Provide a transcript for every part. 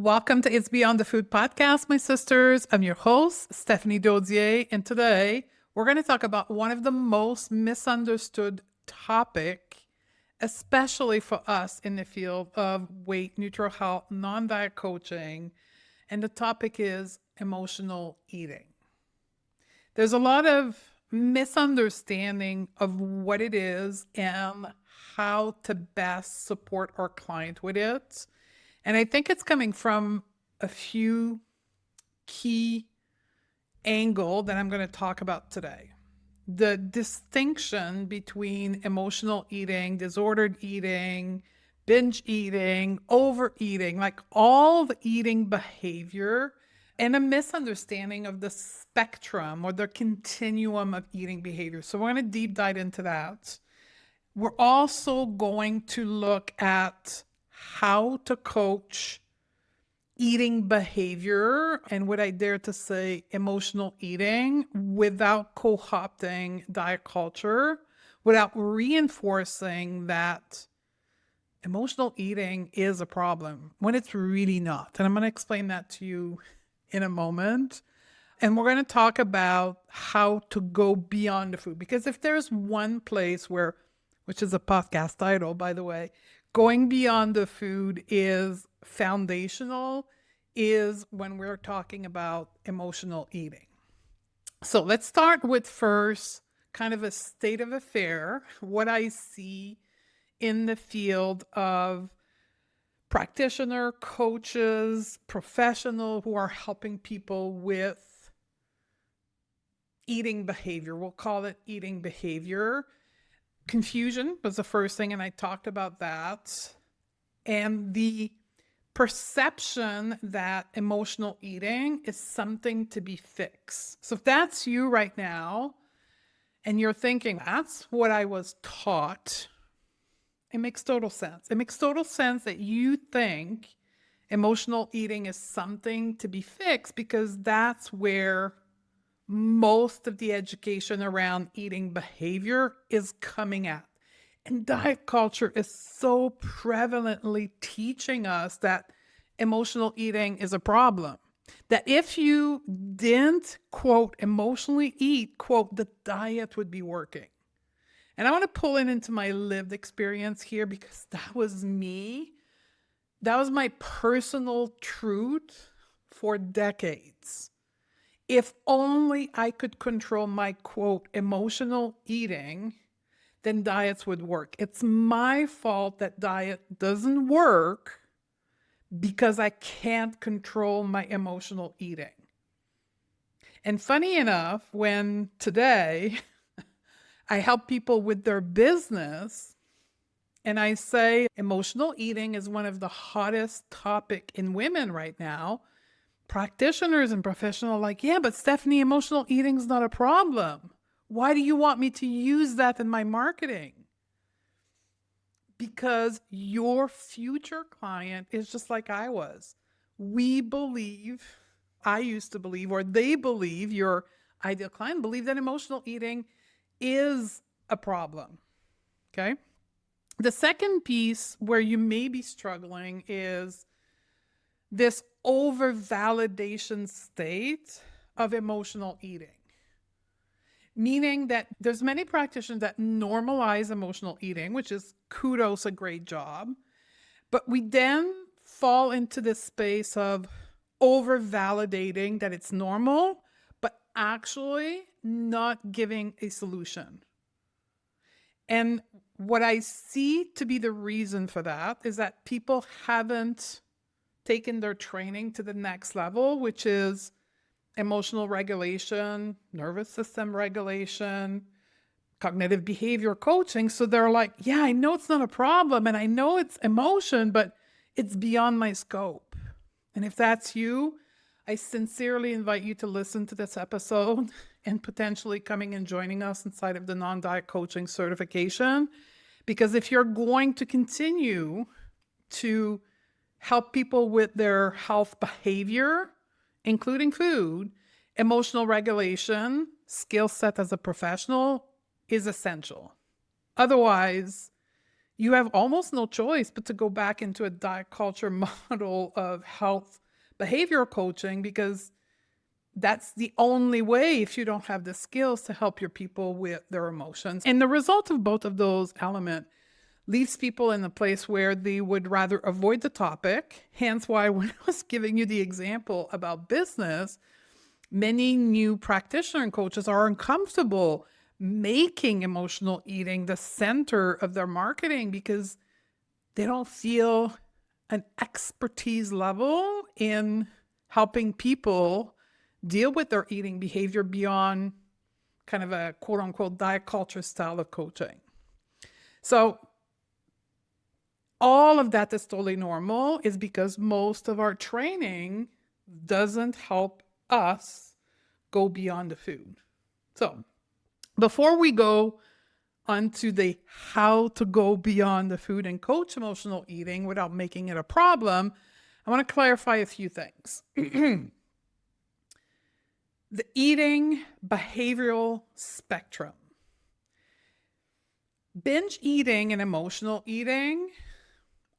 Welcome to It's Beyond the Food podcast, my sisters. I'm your host, Stephanie Dodier, and today we're going to talk about one of the most misunderstood topic, especially for us in the field of weight, neutral health, non-diet coaching, and the topic is emotional eating. There's a lot of misunderstanding of what it is and how to best support our client with it. And I think it's coming from a few key angles that I'm going to talk about today. The distinction between emotional eating, disordered eating, binge eating, overeating, like all the eating behavior, and a misunderstanding of the spectrum or the continuum of eating behavior. So we're going to deep dive into that. We're also going to look at how to coach eating behavior, and would I dare to say emotional eating, without co-opting diet culture, without reinforcing that emotional eating is a problem when it's really not. And I'm going to explain that to you in a moment. And we're going to talk about how to go beyond the food. Because if there's one place where, which is a podcast title, by the way, going beyond the food is foundational, is when we're talking about emotional eating. So let's start with first kind of a state of affair, what I see in the field of practitioner, coaches, professional who are helping people with eating behavior. We'll call it eating behavior. Confusion was the first thing, and I talked about that. And the perception that emotional eating is something to be fixed. So if that's you right now, and you're thinking, that's what I was taught, it makes total sense. It makes total sense that you think emotional eating is something to be fixed, because that's where most of the education around eating behavior is coming at. And diet culture is so prevalently teaching us that emotional eating is a problem. That if you didn't, quote, emotionally eat, quote, the diet would be working. And I want to pull it into my lived experience here, because that was me. That was my personal truth for decades. If only I could control my, quote, emotional eating, then diets would work. It's my fault that diet doesn't work because I can't control my emotional eating. And funny enough, when today I help people with their business, and I say emotional eating is one of the hottest topic in women right now, practitioners and professionals are like, yeah, but Stephanie, emotional eating is not a problem. Why do you want me to use that in my marketing? Because your future client is just like I was. We believe, I used to believe, or they believe, your ideal client believe that emotional eating is a problem. Okay. The second piece where you may be struggling is this over-validation state of emotional eating. Meaning that there's many practitioners that normalize emotional eating, which is kudos, a great job. But we then fall into this space of over-validating that it's normal, but actually not giving a solution. And what I see to be the reason for that is that people haven't taken their training to the next level, which is emotional regulation, nervous system regulation, cognitive behavior coaching. So they're like, yeah, I know it's not a problem and I know it's emotion, but it's beyond my scope. And if that's you, I sincerely invite you to listen to this episode and potentially coming and joining us inside of the non-diet coaching certification. Because if you're going to continue to help people with their health behavior, including food, emotional regulation, skill set as a professional is essential. Otherwise, you have almost no choice but to go back into a diet culture model of health behavioral coaching, because that's the only way if you don't have the skills to help your people with their emotions. And the result of both of those elements leaves people in a place where they would rather avoid the topic. Hence why when I was giving you the example about business, many new practitioner and coaches are uncomfortable making emotional eating the center of their marketing because they don't feel an expertise level in helping people deal with their eating behavior beyond kind of a quote unquote diet culture style of coaching. So all of that is totally normal, is because most of our training doesn't help us go beyond the food. So before we go onto the how to go beyond the food and coach emotional eating without making it a problem, I want to clarify a few things. The eating behavioral spectrum. Binge eating and emotional eating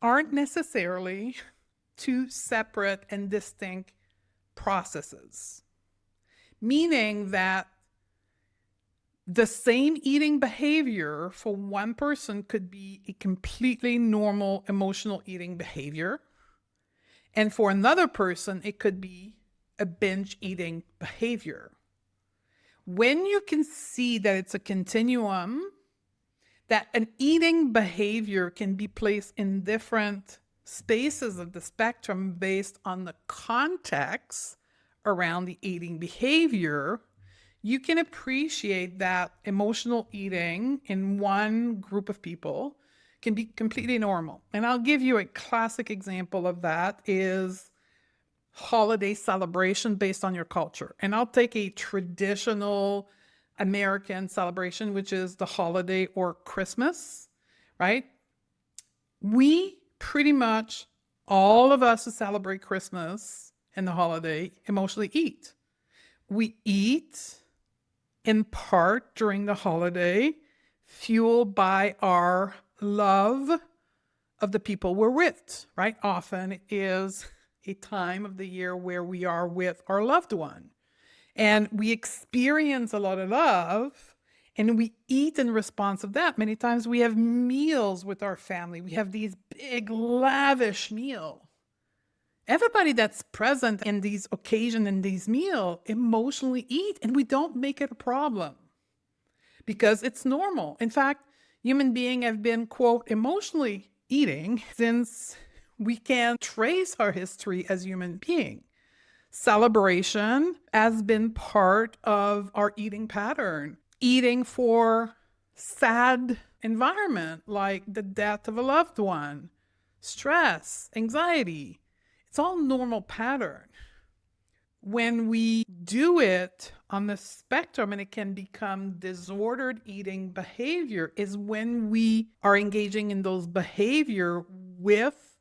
aren't necessarily two separate and distinct processes, meaning that the same eating behavior for one person could be a completely normal emotional eating behavior, and for another person, it could be a binge eating behavior. When you can see that it's a continuum, that an eating behavior can be placed in different spaces of the spectrum based on the context around the eating behavior, you can appreciate that emotional eating in one group of people can be completely normal. And I'll give you a classic example of that is holiday celebration based on your culture. And I'll take a traditional American celebration, which is the holiday or Christmas, right? We pretty much, all of us who celebrate Christmas and the holiday, emotionally eat. We eat in part during the holiday, fueled by our love of the people we're with, right? Often it is a time of the year where we are with our loved one. And we experience a lot of love and we eat in response of that. Many times we have meals with our family. We have these big, lavish meals. Everybody that's present in these occasions and these meals emotionally eat, and we don't make it a problem because it's normal. In fact, human beings have been, quote, emotionally eating since we can trace our history as human beings. Celebration has been part of our eating pattern. Eating for sad environment like the death of a loved one, stress, anxiety. It's all normal pattern. When we do it on the spectrum and it can become disordered eating behavior is when we are engaging in those behavior with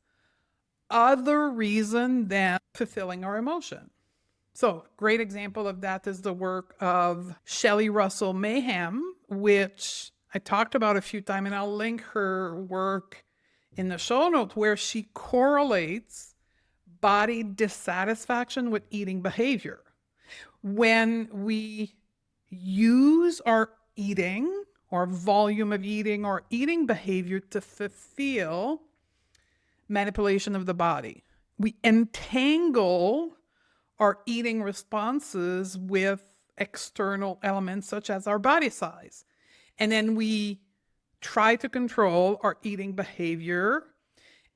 other reason than fulfilling our emotion. So great example of that is the work of Shelley Russell Mayhem, which I talked about a few times, and I'll link her work in the show notes, where she correlates body dissatisfaction with eating behavior. When we use our eating, or volume of eating, or eating behavior to fulfill manipulation of the body, we entangle our eating responses with external elements such as our body size. And then we try to control our eating behavior.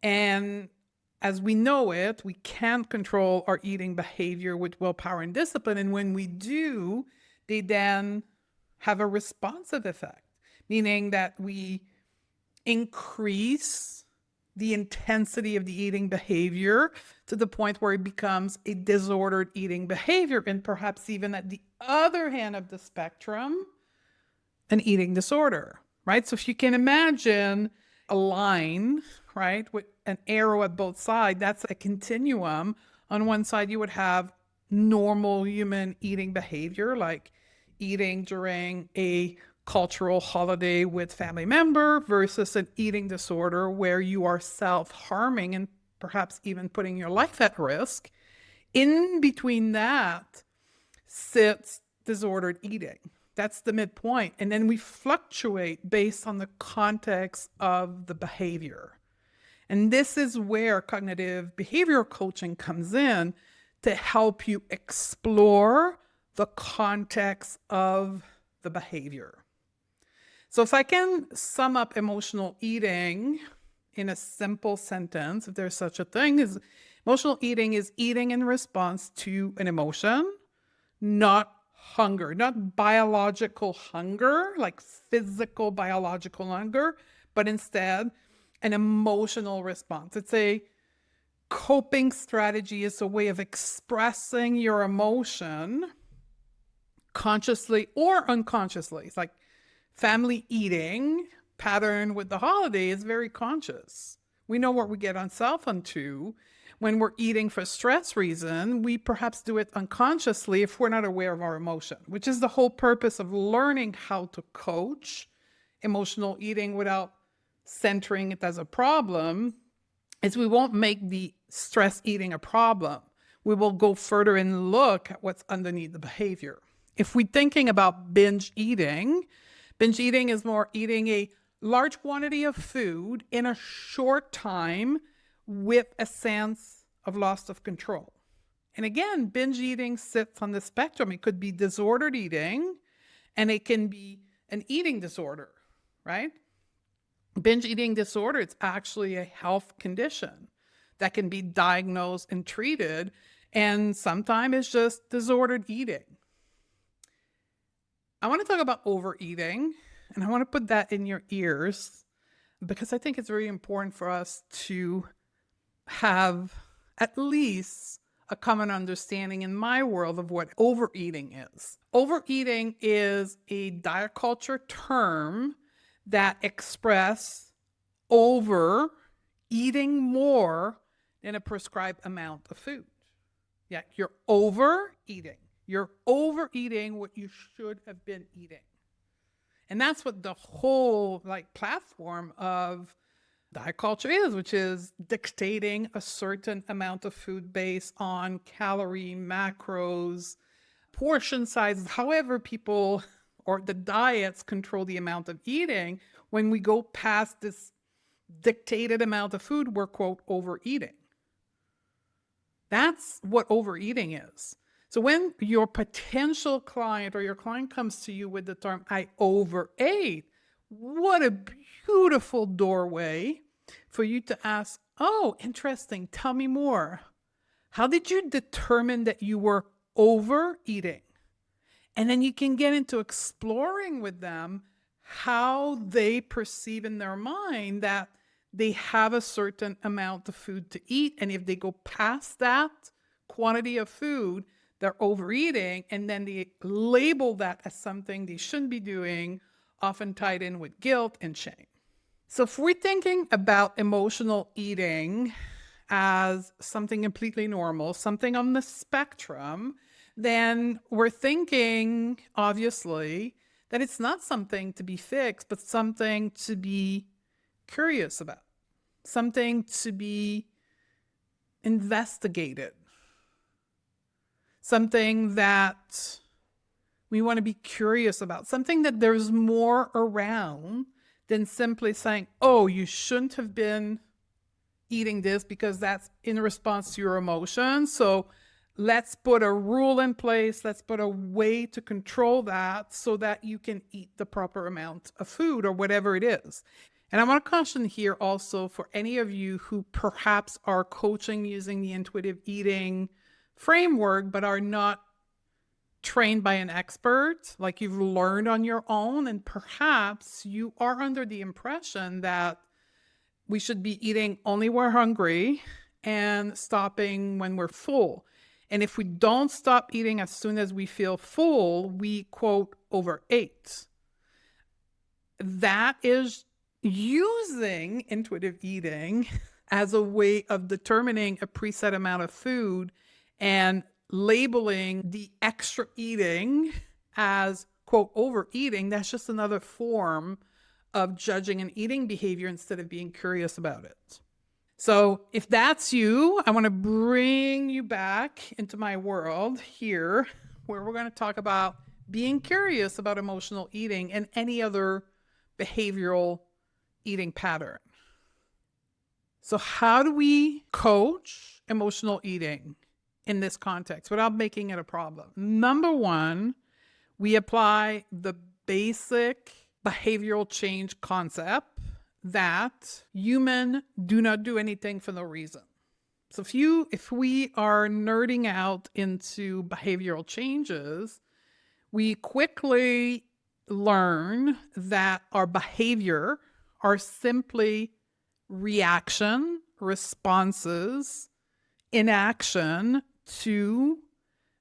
And as we know it, we can't control our eating behavior with willpower and discipline. And when we do, they then have a responsive effect, meaning that we increase the intensity of the eating behavior to the point where it becomes a disordered eating behavior, and perhaps even at the other hand of the spectrum, an eating disorder, right? So if you can imagine a line, right, with an arrow at both sides, that's a continuum. On one side, you would have normal human eating behavior, like eating during a cultural holiday with family member versus an eating disorder where you are self-harming and perhaps even putting your life at risk. In between that sits disordered eating. That's the midpoint. And then we fluctuate based on the context of the behavior. And this is where cognitive behavioral coaching comes in to help you explore the context of the behavior. So if I can sum up emotional eating in a simple sentence, if there's such a thing, is emotional eating is eating in response to an emotion, not hunger, not biological hunger, like physical biological hunger, but instead an emotional response. It's a coping strategy. It's a way of expressing your emotion consciously or unconsciously. It's like family eating pattern with the holiday is very conscious. We know what we get ourselves into. When we're eating for stress reason, we perhaps do it unconsciously if we're not aware of our emotion, which is the whole purpose of learning how to coach emotional eating without centering it as a problem, is we won't make the stress eating a problem. We will go further and look at what's underneath the behavior. If we're thinking about binge eating is more eating a large quantity of food in a short time with a sense of loss of control. And again, binge eating sits on the spectrum. It could be disordered eating, and it can be an eating disorder, right? Binge eating disorder, it's actually a health condition that can be diagnosed and treated, and sometimes it's just disordered eating. I want to talk about overeating, and I want to put that in your ears because I think it's really important for us to have at least a common understanding in my world of what overeating is. Overeating is a diet culture term that express over eating more than a prescribed amount of food. Yeah, you're overeating. You're overeating what you should have been eating. And that's what the whole platform of diet culture is, which is dictating a certain amount of food based on calorie, macros, portion sizes, however people or the diets control the amount of eating. When we go past this dictated amount of food, we're, quote, overeating. That's what overeating is. So when your potential client or your client comes to you with the term, I overate, what a beautiful doorway for you to ask, oh, interesting, tell me more. How did you determine that you were overeating? And then you can get into exploring with them how they perceive in their mind that they have a certain amount of food to eat. And if they go past that quantity of food, they're overeating, and then they label that as something they shouldn't be doing, often tied in with guilt and shame. So if we're thinking about emotional eating as something completely normal, something on the spectrum, then we're thinking, obviously, that it's not something to be fixed, but something to be curious about, something to be investigated, something that we want to be curious about, something that there's more around than simply saying, oh, you shouldn't have been eating this because that's in response to your emotions. So let's put a rule in place. Let's put a way to control that so that you can eat the proper amount of food or whatever it is. And I want to caution here also for any of you who perhaps are coaching using the intuitive eating framework, but are not trained by an expert, like you've learned on your own, and perhaps you are under the impression that we should be eating only when we're hungry and stopping when we're full. And if we don't stop eating as soon as we feel full, we, quote, overate. That is using intuitive eating as a way of determining a preset amount of food and labeling the extra eating as, quote, overeating, that's just another form of judging an eating behavior instead of being curious about it. So if that's you, I want to bring you back into my world here, where we're going to talk about being curious about emotional eating and any other behavioral eating pattern. So how do we coach emotional eating in this context without making it a problem? Number one, we apply the basic behavioral change concept that humans do not do anything for no reason. So if we are nerding out into behavioral changes, we quickly learn that our behavior are simply reaction, responses, inaction to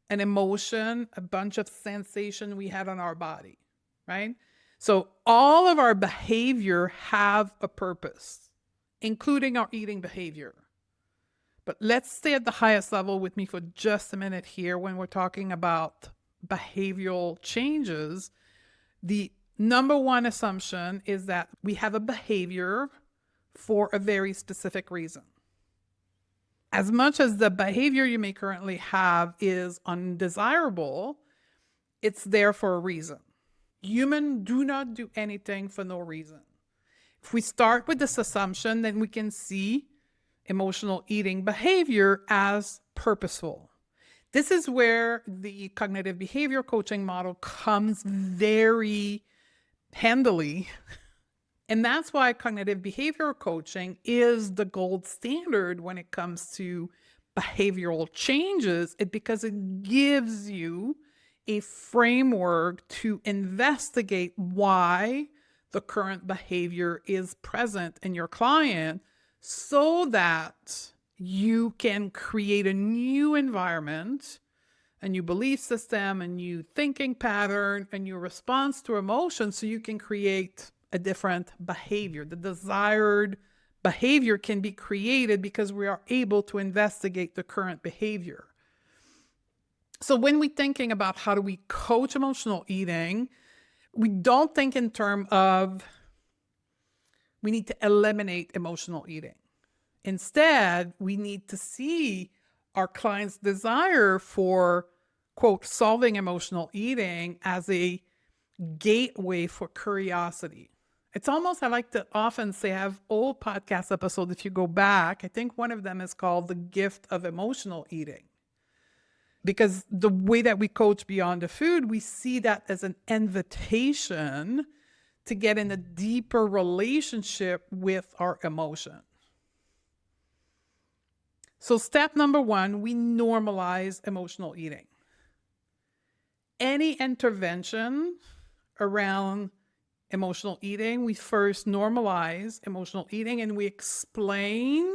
an emotion, a bunch of sensation we had on our body, right? So all of our behavior have a purpose, including our eating behavior. But let's stay at the highest level with me for just a minute here when we're talking about behavioral changes. The number one assumption is that we have a behavior for a very specific reason. As much as the behavior you may currently have is undesirable, it's there for a reason. Humans do not do anything for no reason. If we start with this assumption, then we can see emotional eating behavior as purposeful. This is where the cognitive behavior coaching model comes very handily. And that's why cognitive behavior coaching is the gold standard when it comes to behavioral changes, because it gives you a framework to investigate why the current behavior is present in your client so that you can create a new environment, a new belief system, a new thinking pattern, a new response to emotion, so you can create a different behavior. The desired behavior can be created because we are able to investigate the current behavior. So when we're thinking about how do we coach emotional eating, we don't think in terms of we need to eliminate emotional eating. Instead, we need to see our client's desire for, quote, solving emotional eating as a gateway for curiosity. It's almost, I like to often say, I have old podcast episodes, if you go back, I think one of them is called The Gift of Emotional Eating. Because the way that we coach beyond the food, we see that as an invitation to get in a deeper relationship with our emotion. So step number one, we normalize emotional eating. Any intervention around emotional eating, we first normalize emotional eating and we explain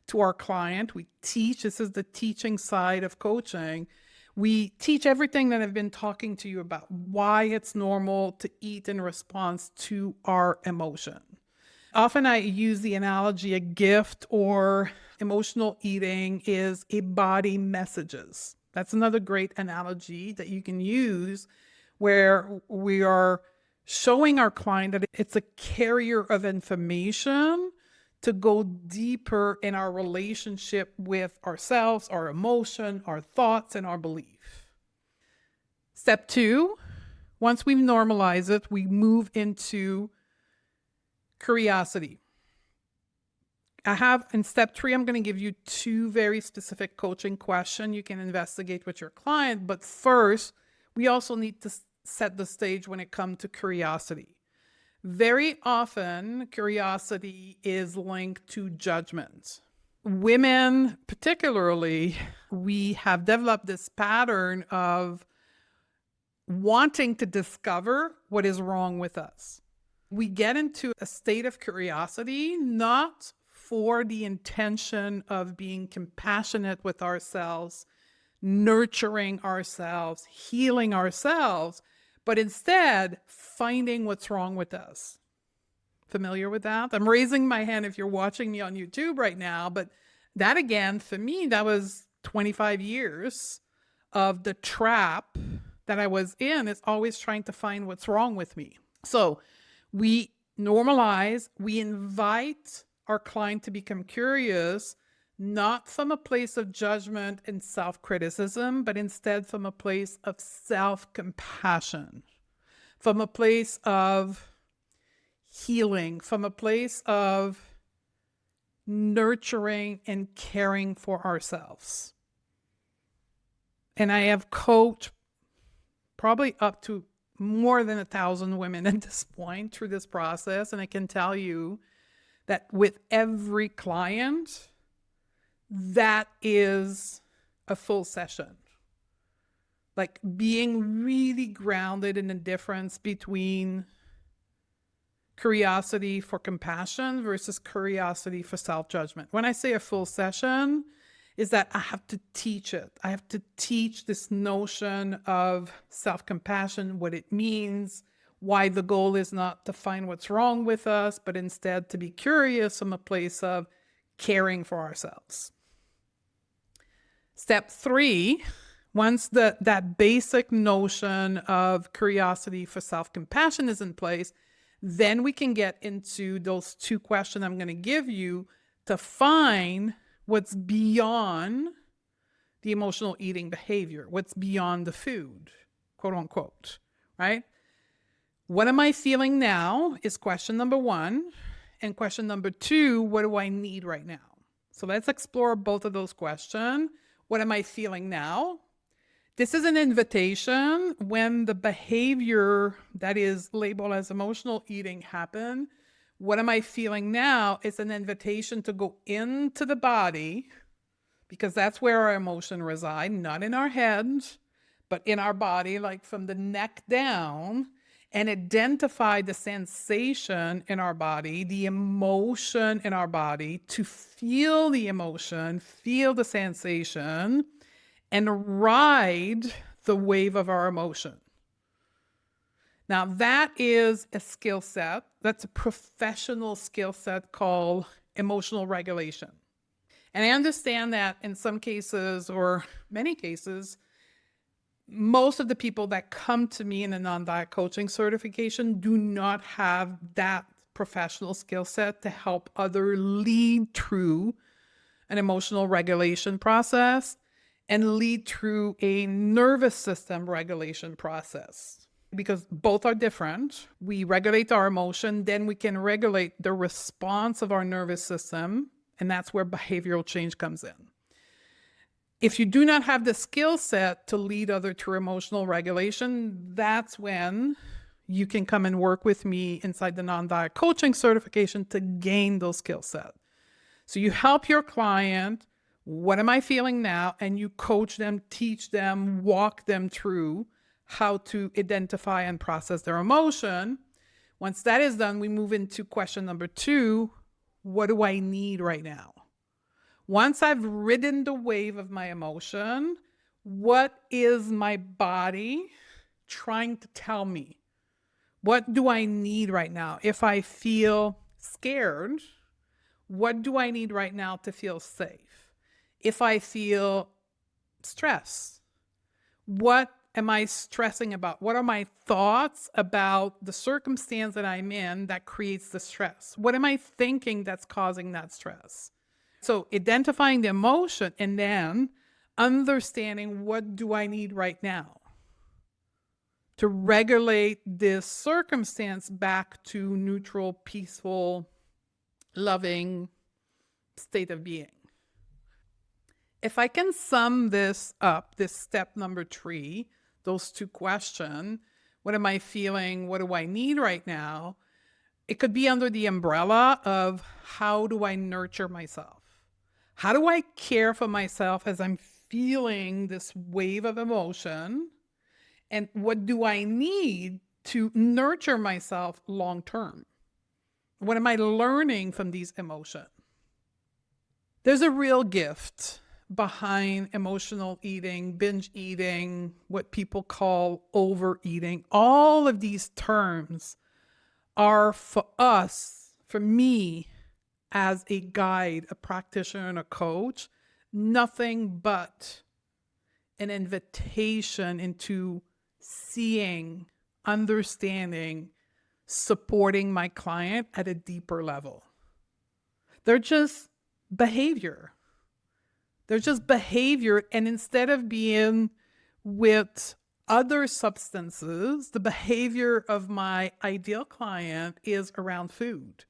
to our client, we teach, this is the teaching side of coaching. We teach everything that I've been talking to you about, why it's normal to eat in response to our emotion. Often I use the analogy a gift or emotional eating is a body messages. That's another great analogy that you can use where we are showing our client that it's a carrier of information to go deeper in our relationship with ourselves, our emotion, our thoughts, and our belief. Step two, once we normalize it, we move into curiosity. In step three, I'm going to give you two very specific coaching questions you can investigate with your client. But first, we also need to set the stage when it comes to curiosity. Very often, curiosity is linked to judgment. Women, particularly, we have developed this pattern of wanting to discover what is wrong with us. We get into a state of curiosity, not for the intention of being compassionate with ourselves, nurturing ourselves, healing ourselves, but instead finding what's wrong with us. Familiar with that? I'm raising my hand if you're watching me on YouTube right now, but that again, for me, that was 25 years of the trap that I was in is always trying to find what's wrong with me. So we normalize, we invite our client to become curious, not from a place of judgment and self-criticism, but instead from a place of self-compassion, from a place of healing, from a place of nurturing and caring for ourselves. And I have coached probably up to more than 1,000 women at this point through this process. And I can tell you that with every client, that is a full session. Like being really grounded in the difference between curiosity for compassion versus curiosity for self-judgment. When I say a full session, is that I have to teach it. I have to teach this notion of self-compassion, what it means, why the goal is not to find what's wrong with us, but instead to be curious from a place of caring for ourselves. Step 3, once that basic notion of curiosity for self-compassion is in place, then we can get into those 2 questions I'm going to give you to find what's beyond the emotional eating behavior, what's beyond the food, quote unquote, right? What am I feeling now is question number 1. And question number 2, what do I need right now? So let's explore both of those questions. What am I feeling now? This is an invitation when the behavior that is labeled as emotional eating happen. What am I feeling now is an invitation to go into the body, because that's where our emotion reside, not in our head, but in our body, like from the neck down, and identify the sensation in our body, the emotion in our body, to feel the emotion, feel the sensation, and ride the wave of our emotion. Now, that is a skill set. That's a professional skill set called emotional regulation. And I understand that in some cases, or many cases, most of the people that come to me in a non-diet coaching certification do not have that professional skill set to help others lead through an emotional regulation process and lead through a nervous system regulation process. Because both are different. We regulate our emotion, then we can regulate the response of our nervous system, and that's where behavioral change comes in. If you do not have the skill set to lead others through emotional regulation, that's when you can come and work with me inside the non-diet coaching certification to gain those skill sets. So you help your client, what am I feeling now? And you coach them, teach them, walk them through how to identify and process their emotion. Once that is done, we move into question number 2. What do I need right now? Once I've ridden the wave of my emotion, what is my body trying to tell me? What do I need right now? If I feel scared, what do I need right now to feel safe? If I feel stress, what am I stressing about? What are my thoughts about the circumstance that I'm in that creates the stress? What am I thinking that's causing that stress? So identifying the emotion and then understanding what do I need right now to regulate this circumstance back to neutral, peaceful, loving state of being. If I can sum this up, this step number 3, those 2 questions, what am I feeling? What do I need right now? It could be under the umbrella of how do I nurture myself? How do I care for myself as I'm feeling this wave of emotion? And what do I need to nurture myself long term? What am I learning from these emotions? There's a real gift behind emotional eating, binge eating, what people call overeating. All of these terms are for us, for me, as a guide, a practitioner, and a coach, nothing but an invitation into seeing, understanding, supporting my client at a deeper level. They're just behavior. They're just behavior. And instead of being with other substances, the behavior of my ideal client is around food.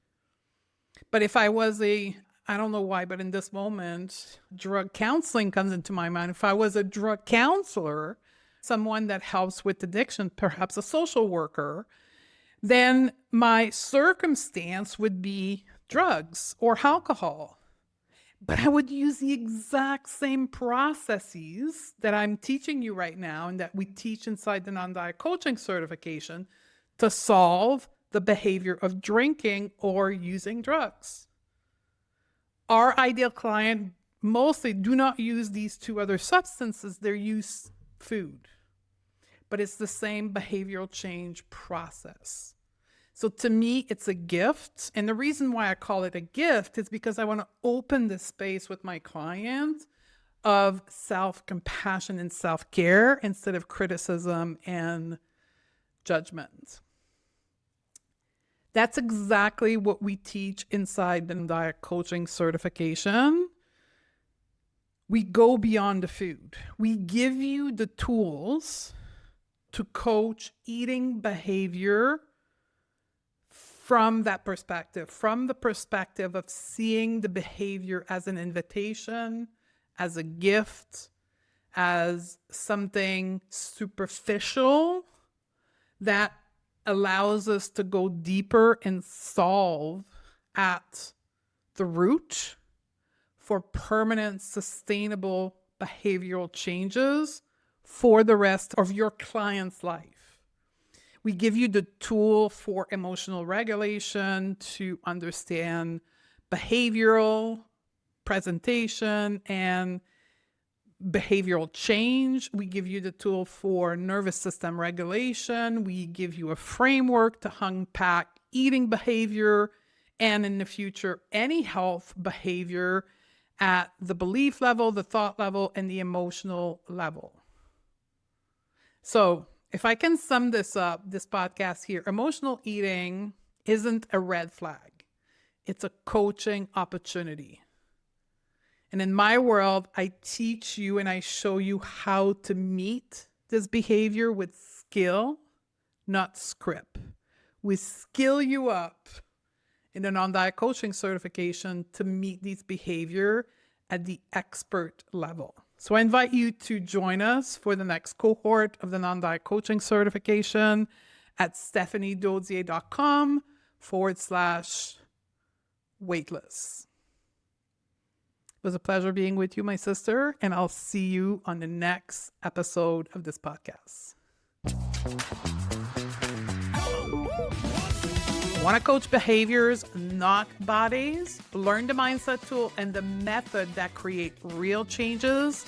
But if I was I don't know why, but in this moment, drug counseling comes into my mind. If I was a drug counselor, someone that helps with addiction, perhaps a social worker, then my circumstance would be drugs or alcohol. But I would use the exact same processes that I'm teaching you right now and that we teach inside the non-diet coaching certification to solve the behavior of drinking or using drugs. Our ideal client mostly do not use these two other substances, they use food. But it's the same behavioral change process. So to me, it's a gift. And the reason why I call it a gift is because I want to open the space with my client of self-compassion and self-care instead of criticism and judgment. That's exactly what we teach inside the diet coaching certification. We go beyond the food. We give you the tools to coach eating behavior from that perspective, from the perspective of seeing the behavior as an invitation, as a gift, as something superficial that allows us to go deeper and solve at the root for permanent, sustainable behavioral changes for the rest of your client's life. We give you the tool for emotional regulation to understand behavioral presentation and behavioral change. We give you the tool for nervous system regulation. We give you a framework to unpack eating behavior and in the future, any health behavior at the belief level, the thought level, and the emotional level. So if I can sum this up, this podcast here, emotional eating isn't a red flag. It's a coaching opportunity. And in my world, I teach you and I show you how to meet this behavior with skill, not script. We skill you up in the non-diet coaching certification to meet these behavior at the expert level. So I invite you to join us for the next cohort of the non-diet coaching certification at stephaniedodier.com/weightless. It was a pleasure being with you, my sister, and I'll see you on the next episode of this podcast. Want to coach behaviors, not bodies? Learn the mindset tool and the method that create real changes?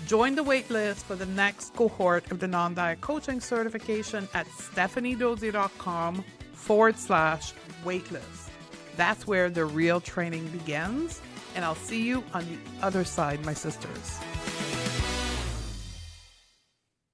Join the waitlist for the next cohort of the non-diet coaching certification at stephaniedodier.com/waitlist. That's where the real training begins. And I'll see you on the other side, my sisters.